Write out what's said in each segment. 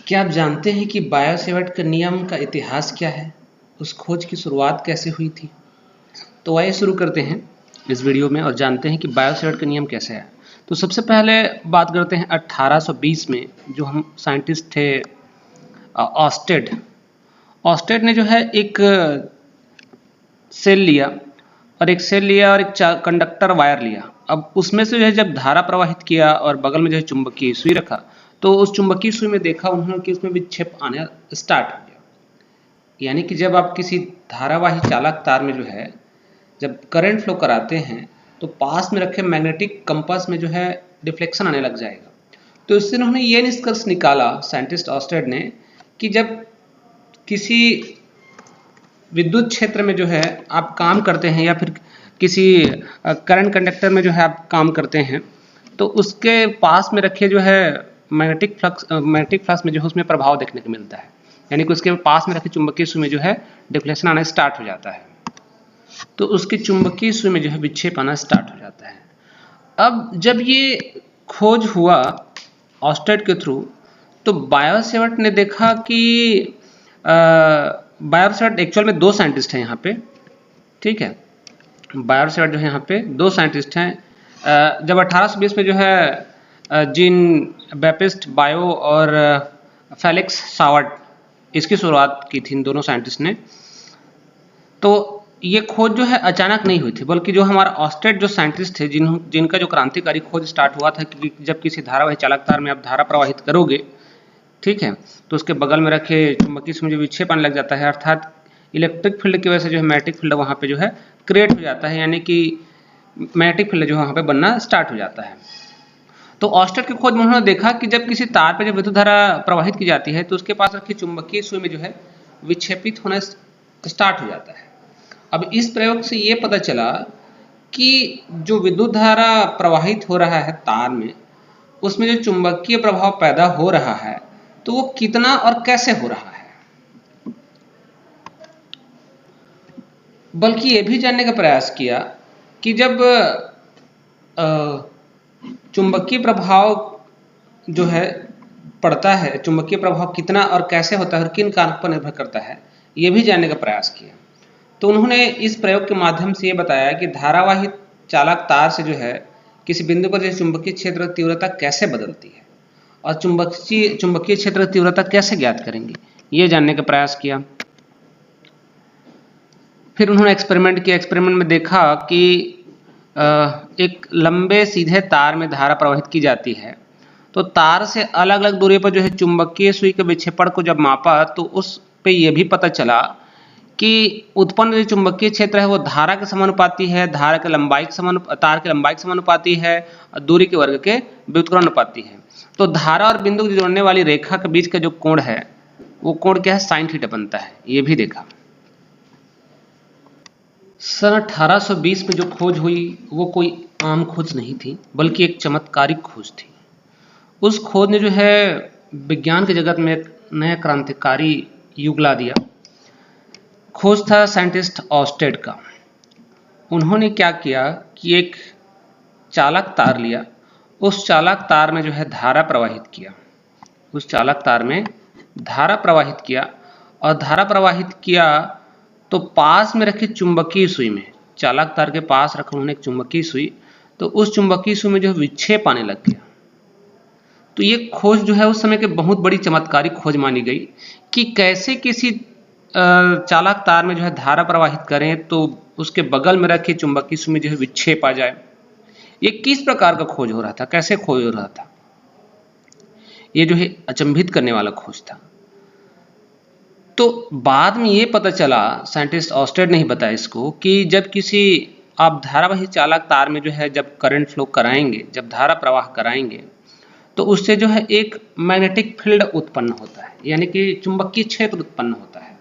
क्या आप जानते हैं कि बायो-सेवर्ट के नियम का इतिहास क्या है? उस खोज की शुरुआत कैसे हुई थी? तो आइए शुरू करते हैं इस वीडियो में और जानते हैं कि बायो-सेवर्ट का नियम कैसे है। तो सबसे पहले बात करते हैं 1820 में जो हम साइंटिस्ट थे ऑस्टेड। ऑस्टेड ने जो है एक सेल लिया और एक कंडक्टर वायर लिया। अब उसमें से जो है जब धारा प्रवाहित किया और बगल में जो है चुंबकीय सुई रखा, तो उस चुंबकीय सुई में देखा उन्होंने कि उसमें विक्षेप आने स्टार्ट हो गया। यानी कि जब आप किसी धारावाही चालक तार में जो है जब करंट फ्लो कराते हैं तो पास में रखे मैग्नेटिक कंपास में जो है डिफ्लेक्शन आने लग जाएगा। तो इससे उन्होंने ये निष्कर्ष निकाला साइंटिस्ट ऑस्टेड ने कि जब किसी विद्युत क्षेत्र में जो है आप काम करते हैं या फिर किसी करंट कंडक्टर में जो है आप काम करते हैं, तो उसके पास में रखे जो है मैग्नेटिक फ्लक्स में जो है उसमें प्रभाव देखने को मिलता है। यानी कि उसके पास में रखे चुंबकीय सुई में जो है डिफ्लेक्शन आना स्टार्ट हो जाता है, तो उसके चुंबकीय सुई में जो है विक्षेप आना स्टार्ट हो जाता है। अब जब ये खोज हुआ ऑस्टेड के थ्रू, तो बायो-सेवर्ट ने देखा कि बायो-सेवर्ट एक्चुअल में दो साइंटिस्ट हैं यहाँ पे, ठीक है। बायो-सेवर्ट जो है यहाँ पे दो साइंटिस्ट हैं। जब 1820 में जो है जीन बैप्टिस्ट बायो और फेलिक्स सावर्ट इसकी शुरुआत की थी इन दोनों साइंटिस्ट ने। तो ये खोज जो है अचानक नहीं हुई थी, बल्कि जो हमारा ऑस्टेड जो साइंटिस्ट थे जिनका जो क्रांतिकारी खोज स्टार्ट हुआ था कि जब किसी धारावाही चालक तार में आप धारा प्रवाहित करोगे, ठीक है, तो उसके बगल में रखे चुंबकीय सुई में जो विक्षेप आने लग जाता है, अर्थात इलेक्ट्रिक फील्ड की वजह से जो है मैग्नेटिक फील्ड वहाँ पे जो है क्रिएट हो जाता है। यानी कि मैग्नेटिक फील्ड जो है वहाँ पे बनना स्टार्ट हो जाता है। तो ऑस्टेड की खोज में उन्होंने देखा कि जब किसी तार पे जब विद्युत धारा प्रवाहित की जाती है तो उसके पास रखी चुंबकीय सुई में जो है विक्षेपित होना स्टार्ट हो जाता है। अब इस प्रयोग से ये पता चला कि जो विद्युत धारा प्रवाहित हो रहा है तार में, उसमें जो चुंबकीय प्रभाव पैदा हो रहा है तो वो कितना और कैसे हो रहा है। बल्कि ये भी जानने का प्रयास किया कि जब चुंबकीय प्रभाव जो है पड़ता है, चुंबकीय प्रभाव कितना और कैसे होता है और किन कारक पर निर्भर करता है, ये भी जानने का प्रयास किया। तो उन्होंने इस प्रयोग के माध्यम से ये बताया कि धारावाही चालक तार से जो है किसी बिंदु पर जो चुंबकीय क्षेत्र की तीव्रता कैसे बदलती है और चुंबकीय क्षेत्र की तीव्रता कैसे ज्ञात करेंगे, ये जानने का प्रयास किया। फिर उन्होंने एक्सपेरिमेंट किया। एक्सपेरिमेंट में देखा कि एक लंबे सीधे तार में धारा प्रवाहित की जाती है, तो तार से अलग अलग दूरी पर जो है चुंबकीय सुई के विक्षेपण को जब मापा तो उस पे यह भी पता चला कि उत्पन्न जो चुंबकीय क्षेत्र है वो धारा के समानुपाती है, तार के लंबाई के समानुपाती है और दूरी के वर्ग के व्युत्क्रमानुपाती है। तो धारा और बिंदु जोड़ने वाली रेखा के बीच का जो कोण है वो कोण क्या है, साइन थीटा बनता है, ये भी देखा। सन 1820 में जो खोज हुई वो कोई आम खोज नहीं थी, बल्कि एक चमत्कारिक खोज थी। उस खोज ने जो है विज्ञान के जगत में एक नया क्रांतिकारी युग ला दिया। खोज था साइंटिस्ट ऑस्टेड का। उन्होंने क्या किया कि एक चालक तार लिया, उस चालक तार में जो है धारा प्रवाहित किया, उस चालक तार में धारा प्रवाहित किया और धारा प्रवाहित किया तो पास में रखे चुंबकीय सुई में, चालक तार के पास रखा उन्होंने एक चुंबकीय सुई, तो उस चुंबकीय सुई में जो विक्षेप आने लग गया। तो ये खोज जो है उस समय की बहुत बड़ी चमत्कारी खोज मानी गई कि कैसे किसी चालक तार में जो है धारा प्रवाहित करें तो उसके बगल में रखे चुंबकीय सुई में जो है विक्षेप आ जाए। ये किस प्रकार का खोज हो रहा था, कैसे खोज हो रहा था, ये जो है अचंभित करने वाला खोज था। तो बाद में ये पता चला, साइंटिस्ट ऑस्टेड ने ही बताया इसको, कि जब किसी आप धारावाही चालक तार में जो है जब करंट फ्लो कराएंगे, जब धारा प्रवाह कराएंगे, तो उससे जो है एक मैग्नेटिक फील्ड उत्पन्न होता है, यानी कि चुंबकीय क्षेत्र उत्पन्न होता है।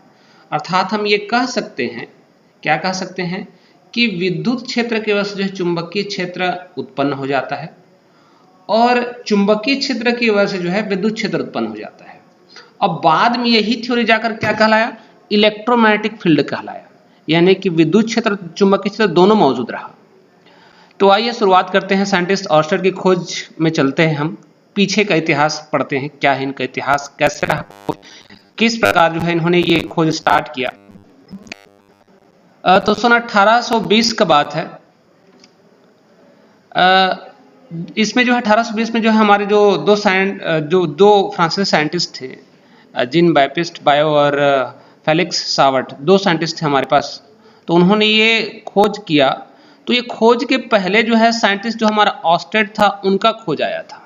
अर्थात हम ये कह सकते हैं, क्या कह सकते हैं कि विद्युत क्षेत्र की वजह से जो है चुंबकीय क्षेत्र उत्पन्न हो जाता है और चुंबकीय क्षेत्र की वजह से जो है विद्युत क्षेत्र उत्पन्न हो जाता है। अब बाद में यही थ्योरी जाकर क्या कहलाया, इलेक्ट्रोमैग्नेटिक फील्ड कहलाया, यानी कि विद्युत क्षेत्र चुंबकीय क्षेत्र दोनों मौजूद रहा। तो आइए शुरुआत करते हैं, साइंटिस्ट ऑस्टेड की खोज में चलते हैं हम। पीछे का इतिहास पढ़ते हैं, क्या है इनका इतिहास, कैसे रहा, किस प्रकार जो है इन्होंने ये खोज स्टार्ट किया। तो सन 1820 का बात है। इसमें जो है 1820 में जो है हमारे जो दो फ्रांसीसी साइंटिस्ट थे, जीन बैप्टिस्ट बायो और फेलिक्स सावर्ट, दो साइंटिस्ट थे हमारे पास। तो उन्होंने ये खोज किया। तो ये खोज के पहले जो है साइंटिस्ट जो हमारा ऑस्टेड था उनका खोज आया था।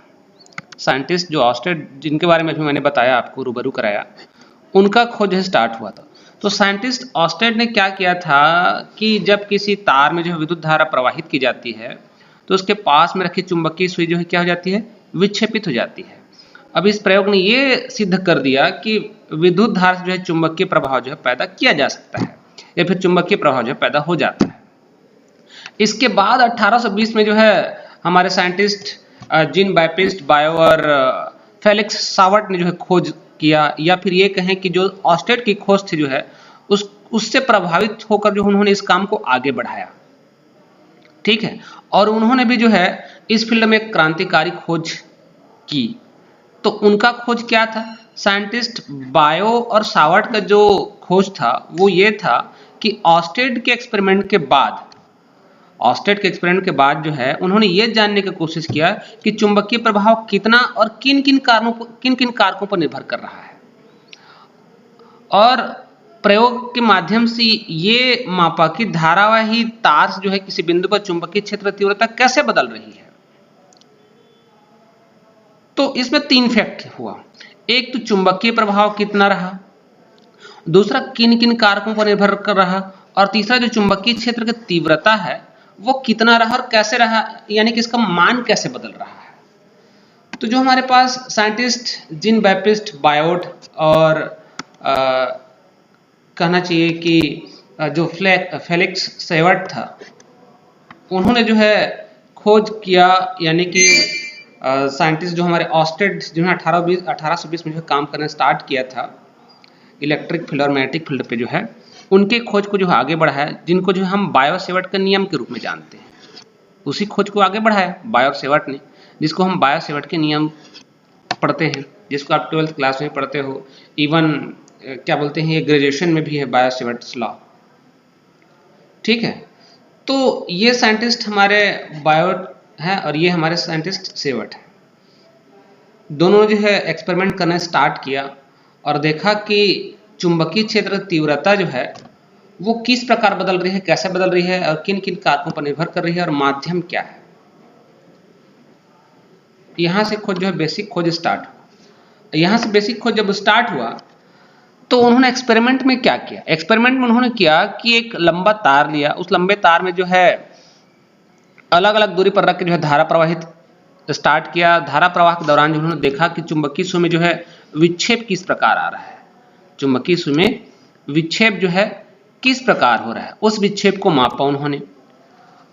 साइंटिस्ट जो ऑस्टेड, जिनके बारे में अभी मैंने बताया, आपको रूबरू कराया, उनका खोज स्टार्ट हुआ था। तो साइंटिस्ट ऑस्टेड ने क्या किया था कि जब किसी तार में जो है विद्युत धारा प्रवाहित की जाती है तो उसके पास में रखी चुंबकीय सुई जो है क्या हो जाती है, विक्षेपित हो जाती है। अब इस प्रयोग ने ये सिद्ध कर दिया कि विद्युत धारा से जो है चुंबकीय प्रभाव जो है पैदा किया जा सकता है, या फिर चुंबकीय प्रभाव जो है पैदा हो जाता है। इसके बाद 1820 में जो है हमारे साइंटिस्ट जीन बैप्टिस्ट बायो और फेलिक्स सावर्ट ने जो है खोज किया, या फिर ये कहें कि जो ऑस्टेड की खोज थी जो है उससे प्रभावित होकर जो उन्होंने इस काम को आगे बढ़ाया। ठीक है, और उन्होंने भी जो है इस फील्ड में एक क्रांतिकारी खोज की। तो उनका खोज क्या था? साइंटिस्ट बायो और सावर्ट का जो खोज था वो ये था कि ऑस्टेड के एक्सपेरिमेंट के बाद जो है उन्होंने ये जानने की कोशिश किया कि चुंबकीय प्रभाव कितना और किन किन कारकों पर निर्भर कर रहा है, और प्रयोग के माध्यम से ये मापा कि धारावाही तार जो है किसी बिंदु पर चुंबकीय क्षेत्र तीव्रता कैसे बदल रही है। तो इसमें 3 फैक्ट हुआ। एक तो चुंबकीय प्रभाव कितना रहा, दूसरा किन किन कारकों पर निर्भर कर रहा, और तीसरा जो चुंबकीय क्षेत्र की तीव्रता है वो कितना रहा और कैसे रहा, यानी कि इसका मान कैसे बदल रहा है। तो जो हमारे पास साइंटिस्ट जीन बैप्टिस्ट बायोट और कहना चाहिए कि जो फेलिक्स सावर्ट था, उन्होंने जो है खोज किया, यानी कि साइंटिस्ट जो हमारे ऑस्टेड जिन्होंने 1820 में जो काम करना स्टार्ट किया था इलेक्ट्रिक फील्ड और मैग्नेटिक फील्ड पे जो है, उनके खोज को जो है आगे बढ़ाया, जिनको जो हम बायो सावर्ट के नियम के रूप में जानते हैं। उसी खोज को आगे बढ़ाया बायो सावर्ट ने, जिसको हम बायो सावर्ट के नियम पढ़ते हैं, जिसको आप 12th क्लास में पढ़ते हो। इवन क्या बोलते हैं, ये ग्रेजुएशन में भी है बायो सावर्ट्स लॉ। ठीक है, तो ये साइंटिस्ट हमारे बायो है और ये हमारे साइंटिस्ट सावर्ट है। दोनों जो है एक्सपेरिमेंट करना स्टार्ट किया और देखा कि चुंबकीय क्षेत्र तीव्रता जो है वो किस प्रकार बदल रही है, कैसे बदल रही है, और किन किन कारकों पर निर्भर कर रही है, और माध्यम क्या है। यहां से खोज जो है बेसिक खोज स्टार्ट हुआ। यहां से बेसिक खोज जब स्टार्ट हुआ तो उन्होंने एक्सपेरिमेंट में क्या किया? एक्सपेरिमेंट में उन्होंने किया कि एक लंबा तार लिया, उस लंबे तार में जो है अलग अलग दूरी पर रख के जो है धारा प्रवाहित स्टार्ट किया। धारा प्रवाह के दौरान जो उन्होंने देखा कि चुंबकीय सुई में जो है विक्षेप किस प्रकार आ रहा है, चुंबकीय सुई में विक्षेप जो है किस प्रकार हो रहा है, उस विक्षेप को मापा उन्होंने।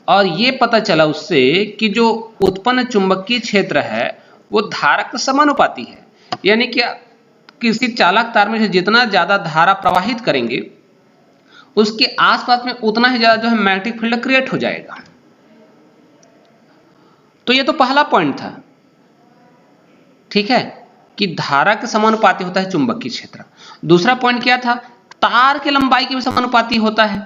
और ये पता चला उससे कि जो उत्पन्न चुंबकीय क्षेत्र है वो धारा के समानुपाती है, यानी कि किसी चालक तार में जितना ज्यादा धारा प्रवाहित करेंगे उसके आसपास में उतना ही ज्यादा जो है मैग्नेटिक फील्ड क्रिएट हो जाएगा। तो ये तो पहला पॉइंट था, ठीक है, कि धारा के समानुपाती होता है चुंबकीय क्षेत्र। दूसरा पॉइंट क्या था? तार की लंबाई के भी समानुपाती होता है।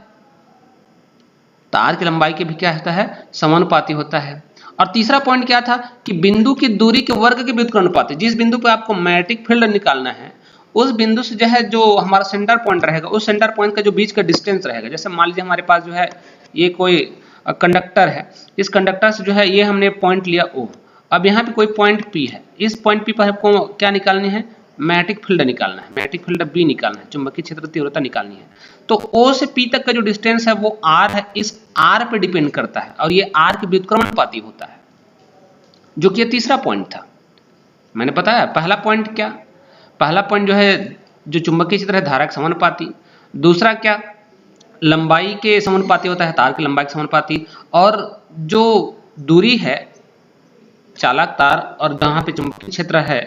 तार की लंबाई के भी क्या होता है? समानुपाती होता है। और तीसरा पॉइंट क्या था कि बिंदु की दूरी के वर्ग के व्युत्क्रमानुपाती। जिस बिंदु पे आपको मैग्नेटिक फील्ड निकालना है उस बिंदु से जो है जो हमारा सेंटर पॉइंट रहेगा, उस सेंटर पॉइंट का जो बीच का डिस्टेंस रहेगा, जैसे मान लीजिए हमारे पास जो है ये कोई कंडक्टर है, इस कंडक्टर से जो है ये हमने पॉइंट लिया O। अब यहाँ पे कोई पॉइंट P है, इस पॉइंट P पर हमको क्या निकालनी है? मैग्नेटिक फील्ड निकालना है, मैग्नेटिक फील्ड B निकालना है, चुंबकीय क्षेत्र तीव्रता निकालनी है। तो O से P तक का जो डिस्टेंस है वो R है, इस R पे डिपेंड करता है, और ये R के व्युत्क्रमानुपाती होता है, जो कि तीसरा पॉइंट था। मैंने बताया पहला पॉइंट क्या? पहला पॉइंट जो है जो चुंबकीय क्षेत्र है धारा के समानुपाती। दूसरा क्या? लंबाई के समानुपाती होता है, तार की लंबाई के समानुपाती। और जो दूरी है चालक तार और जहां पे चुंबकीय क्षेत्र है,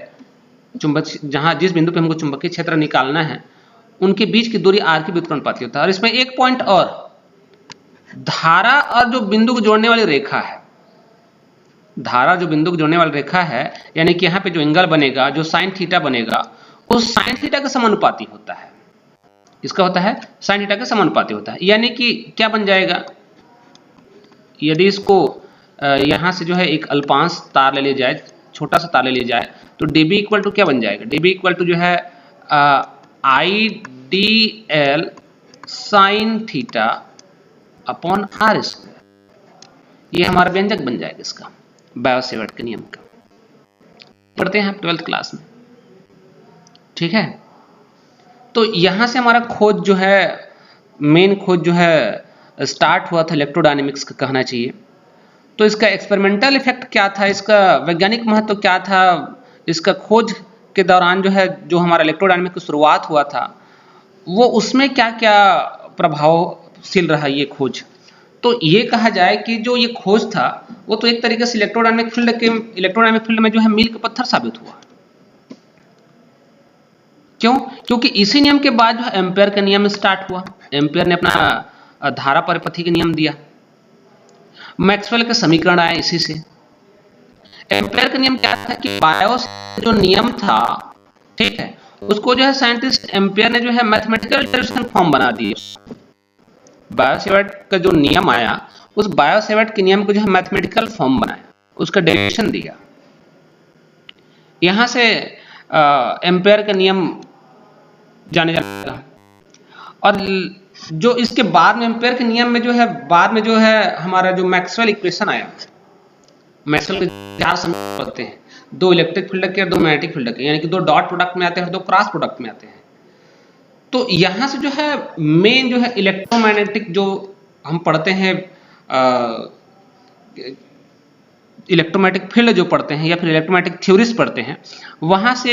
जहां जिस बिंदु पे हमको चुंबकीय क्षेत्र निकालना है उनके बीच की दूरी R की व्युत्क्रमानुपाती होता है। और इसमें एक पॉइंट और, धारा और जो बिंदु को जोड़ने वाली रेखा है धारा जो बिंदु को जोड़ने वाली रेखा है, यानी कि यहाँ पे जो एंगल बनेगा, जो साइन थीटा बनेगा, उस साइन थीटा के समानुपाती होता है। इसका होता है साइन थीटा के समानुपाती होता है। यानी कि क्या बन जाएगा, यदि इसको यहाँ से जो है एक अल्पांश तार ले लिया जाए, छोटा सा तार ले लिया जाए, तो dB इक्वल टू क्या बन जाएगा, dB इक्वल टू जो है IDL sine theta upon R square. ये हमारा व्यंजक बन जाएगा इसका, बायो-सेवर्ट के नियम का। पढ़ते हैं आप 12th क्लास में, ठीक है। तो यहां से हमारा खोज जो है, मेन खोज जो है स्टार्ट हुआ था इलेक्ट्रोडायनेमिक्स का, कहना चाहिए। तो इसका एक्सपेरिमेंटल इफेक्ट क्या था, इसका वैज्ञानिक महत्व क्या था, इसका खोज के दौरान जो है, जो हमारा इलेक्ट्रोडायनेमिक्स की शुरुआत हुआ था, वो उसमें क्या क्या प्रभावशील रहा ये खोज। तो ये कहा जाए कि जो ये खोज था वो तो एक तरीके से इलेक्ट्रोडायनेमिक फील्ड में जो है मील का पत्थर साबित हुआ। क्यों? क्योंकि इसी नियम के बाद जो एम्पेयर का नियम स्टार्ट हुआ। एम्पेयर ने अपना धारा परिपथी का नियम दिया, मैक्सवेल के समीकरण आए इसी से। एम्पेयर का नियम क्या था कि बायो जो नियम था, ठीक है, उसको जो है साइंटिस्ट एम्पेयर ने जो है मैथमेटिकल डेरिवेशन फॉर्म बना दिया। बायो-सेवर्ट का जो नियम आया, उस बायो-सेवर्ट के नियम को जो है मैथमेटिकल फॉर्म बनाया, उसका डेरिवेशन दिया। यहां से एम्पेयर का नियम जाने जाता। और जो इसके बाद में एम्पेयर के नियम में जो है, बाद में जो है हमारा जो मैक्सवेल इक्वेशन आया, मैक्सवेल के 4 समीकरण होते हैं, 2 इलेक्ट्रिक फील्ड के और 2 मैग्नेटिक फील्ड के, यानी कि 2 डॉट प्रोडक्ट में आते हैं और 2 क्रॉस प्रोडक्ट में आते हैं। तो यहां से जो है मेन जो है इलेक्ट्रोमैग्नेटिक जो हम पढ़ते हैं, इलेक्ट्रोमैग्नेटिक फील्ड जो पढ़ते हैं या फिर इलेक्ट्रोमैग्नेटिक थ्योरीज पढ़ते हैं, वहां से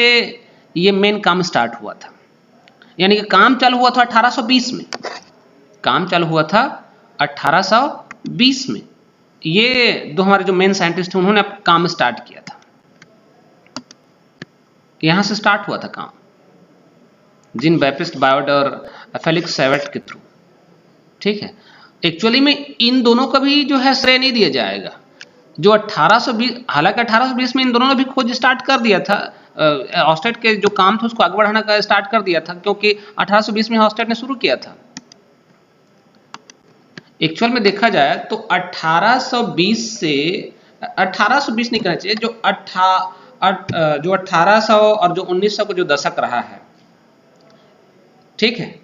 ये मेन काम स्टार्ट हुआ था। यानी कि काम चालू हुआ था 1820 में, काम चालू हुआ था 1820 में। ये दो हमारे जो मेन साइंटिस्ट हैं, उन्होंने काम स्टार्ट किया था, यहां से स्टार्ट हुआ था काम, जीन बैप्टिस्ट बायोट और फेलिक्स सेवर्ट के थ्रू, ठीक है। एक्चुअली में इन दोनों का भी जो है श्रेय नहीं दिया जाएगा। जो 1820, हालांकि 1820 में इन दोनों ने भी खोज स्टार्ट कर दिया था, ऑस्टेट के जो काम था उसको आगे बढ़ाने का स्टार्ट कर दिया था, क्योंकि 1820 में ऑस्टेट ने शुरू किया था। एक्चुअल में देखा जाए तो 1820 से 1820 नहीं कहना चाहिए, जो 1800 और जो 1900 का जो दशक रहा है, ठीक है,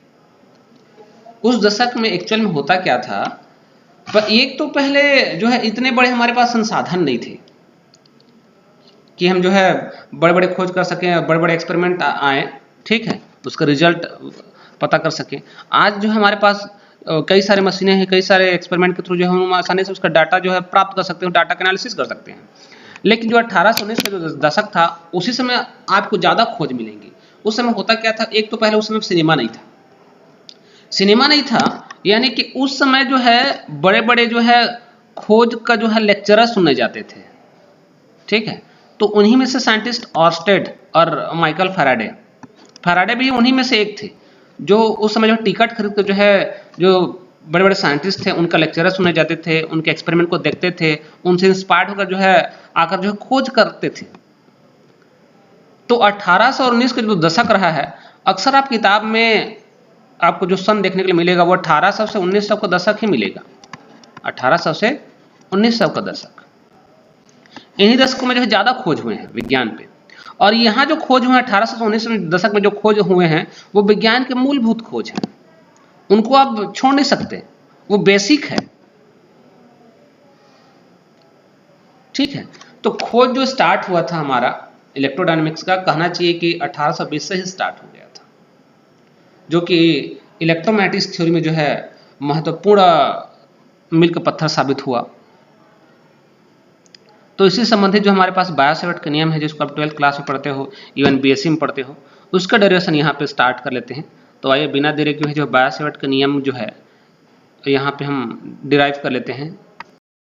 उस दशक में एक्चुअल में होता क्या था। पर एक तो पहले जो है इतने बड़े हमारे पास संसाधन नहीं थे कि हम जो है बड़े बड़े खोज कर सकें, बड़े बड़े एक्सपेरिमेंट आए, ठीक है, उसका रिजल्ट पता कर सकें। आज जो है हमारे पास कई सारे मशीनें हैं, कई सारे एक्सपेरिमेंट के थ्रू जो हम आसानी से उसका डाटा जो है प्राप्त कर सकते हैं, डाटा का एनालिसिस कर सकते हैं। लेकिन जो 1819 का जो दशक था, उसी समय आपको ज़्यादा खोज मिलेंगी। उस समय होता क्या था, एक तो पहले उस समय सिनेमा नहीं था, सिनेमा नहीं था, यानी कि उस समय जो है बड़े बड़े जो है खोज का जो है लेक्चरर सुनने जाते थे, ठीक है। तो उन्हीं में से साइंटिस्ट ऑर्स्टेड और माइकल फैराडे भी उन्हीं में से एक थे, जो उस समय जो टिकट खरीद कर जो है जो बड़े बड़े साइंटिस्ट थे उनका लेक्चरर सुने जाते थे, उनके एक्सपेरिमेंट को देखते थे, उनसे इंस्पायर्ड होकर जो है आकर जो है खोज करते थे। तो 1819 का जो दशक रहा है, अक्सर आप किताब में आपको जो सन देखने के लिए मिलेगा वो 1800 से 1900 का दशक ही मिलेगा, 1800 से 1900 का दशक। इन्हीं दशकों में जो है ज्यादा खोज हुए हैं विज्ञान पे। और यहाँ जो खोज हुए हैं 1800 से 1900 दशक में जो खोज हुए हैं, वो विज्ञान के मूलभूत खोज हैं, उनको आप छोड़ नहीं सकते, वो बेसिक है, ठीक है। तो खोज जो स्टार्ट हुआ था हमारा इलेक्ट्रोडायनेमिक्स का, कहना चाहिए कि 1820 से ही स्टार्ट हो गया था, जो कि इलेक्ट्रोमैग्नेटिक्स थ्योरी में जो है महत्वपूर्ण मील का पत्थर साबित हुआ। तो इसी संबंधित जो हमारे पास बायो-सेवर्ट का नियम है, जिसको आप 12th क्लास में पढ़ते हो, इवन बीएससी में पढ़ते हो, उसका डेरिवेशन यहाँ पे स्टार्ट कर लेते हैं। तो आइए बिना देरी के जो बायो-सेवर्ट का नियम जो है यहाँ पे हम डिराइव कर लेते हैं।